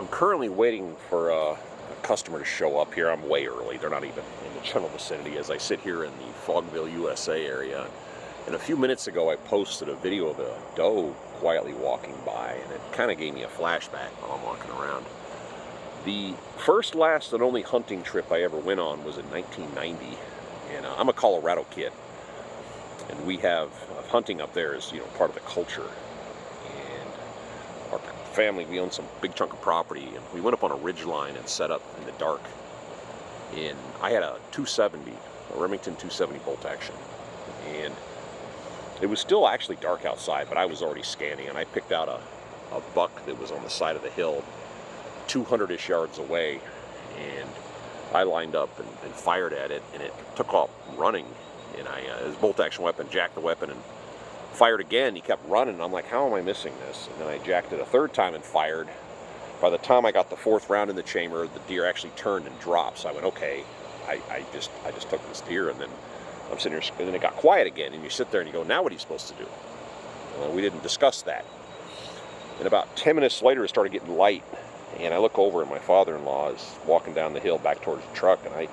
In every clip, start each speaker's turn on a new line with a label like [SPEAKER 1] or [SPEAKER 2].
[SPEAKER 1] I'm currently waiting for a customer to show up here. I'm way early. They're not even in the general vicinity as I sit here in the Fogville, USA area. And a few minutes ago, I posted a video of a doe quietly walking by, and it kind of gave me a flashback while I'm walking around. The first, last, and only hunting trip I ever went on was in 1990, and I'm a Colorado kid, and we have hunting up there is part of the culture. And our family, we own some big chunk of property, and we went up on a ridge line and set up in the dark. And I had a 270, a Remington 270 bolt action, and it was still actually dark outside, but I was already scanning, and I picked out a buck that was on the side of the hill 200-ish yards away, and I lined up and fired at it, and it took off running, and his bolt action weapon, jacked the weapon and fired again. He kept running, and I'm like, how am I missing this? And then I jacked it a third time and fired. By the time I got the fourth round in the chamber, the deer actually turned and dropped, so I went, okay, I just took this deer. And then I'm sitting here, and then it got quiet again, and you sit there and you go, now what are you supposed to do? Well, we didn't discuss that. And about 10 minutes later, it started getting light, and I look over, and my father-in-law is walking down the hill back towards the truck, and I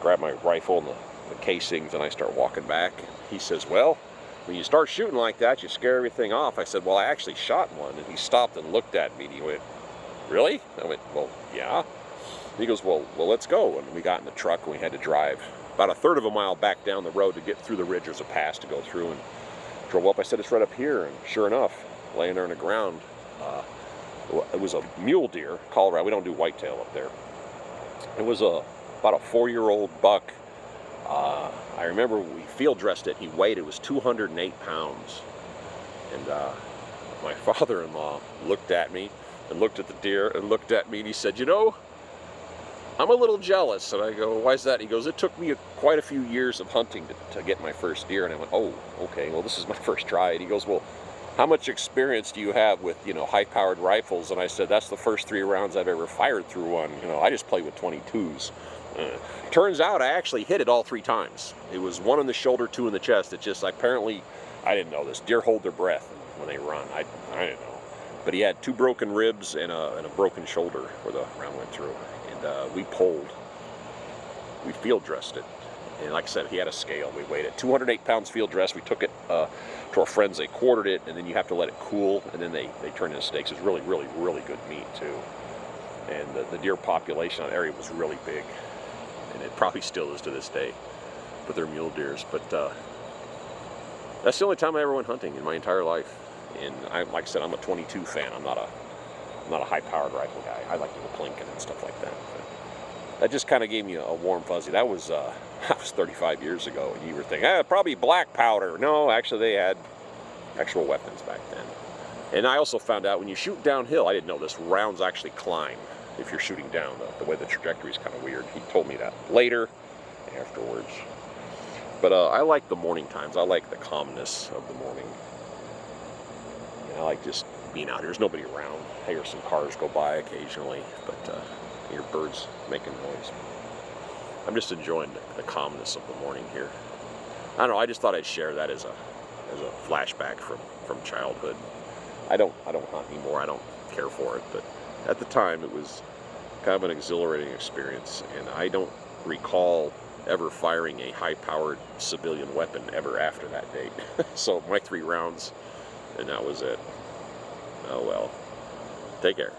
[SPEAKER 1] grab my rifle and the casings, and I start walking back. He says, well, when you start shooting like that, you scare everything off. I said, well, I actually shot one. And he stopped and looked at me, and he went, really? I went, well, yeah. And he goes, well, let's go. And we got in the truck, and we had to drive about a third of a mile back down the road to get through the ridge. There's a pass to go through, and drove up. I said, it's right up here. And sure enough, laying there on the ground, it was a mule deer, Colorado. We don't do whitetail up there. It was about a 4-year-old buck. I remember we field dressed it. He weighed, it was 208 pounds. And my father-in-law looked at me and looked at the deer and looked at me, and he said, I'm a little jealous. And I go, why is that? He goes, it took me quite a few years of hunting to get my first deer. And I went, oh, okay, well, this is my first try. And he goes, well, how much experience do you have with, high-powered rifles? And I said, that's the first 3 rounds I've ever fired through one. I just play with 22s. Turns out I actually hit it all 3 times. It was 1 in the shoulder, 2 in the chest. It just, apparently, I didn't know this. Deer hold their breath when they run. I didn't know. But he had 2 broken ribs and a broken shoulder where the round went through. And we pulled. We field dressed it. And like I said, he had a scale. We weighed it. 208 pounds field dress. We took it to our friends. They quartered it, and then you have to let it cool, and then they turn into steaks. It's really, really, really good meat, too. And the deer population on the area was really big. And it probably still is to this day. But they're mule deers. But that's the only time I ever went hunting in my entire life. And like I said, I'm a 22 fan. I'm not a high-powered rifle guy. I like to go plinking and stuff like that. But that just kind of gave me a warm fuzzy. That was 35 years ago, and you were thinking, probably black powder. No, actually, they had actual weapons back then. And I also found out when you shoot downhill, I didn't know this, rounds actually climb if you're shooting down. The way the trajectory is kind of weird. He told me that later, afterwards. But I like the morning times. I like the calmness of the morning. I like just being out here. There's nobody around. I hear some cars go by occasionally, but I hear birds making noise. I'm just enjoying the calmness of the morning here. I don't know, I just thought I'd share that as a flashback from childhood. I don't hunt anymore. I don't care for it, but at the time it was kind of an exhilarating experience, and I don't recall ever firing a high-powered civilian weapon ever after that date. So my 3 rounds, and that was it. Oh well. Take care.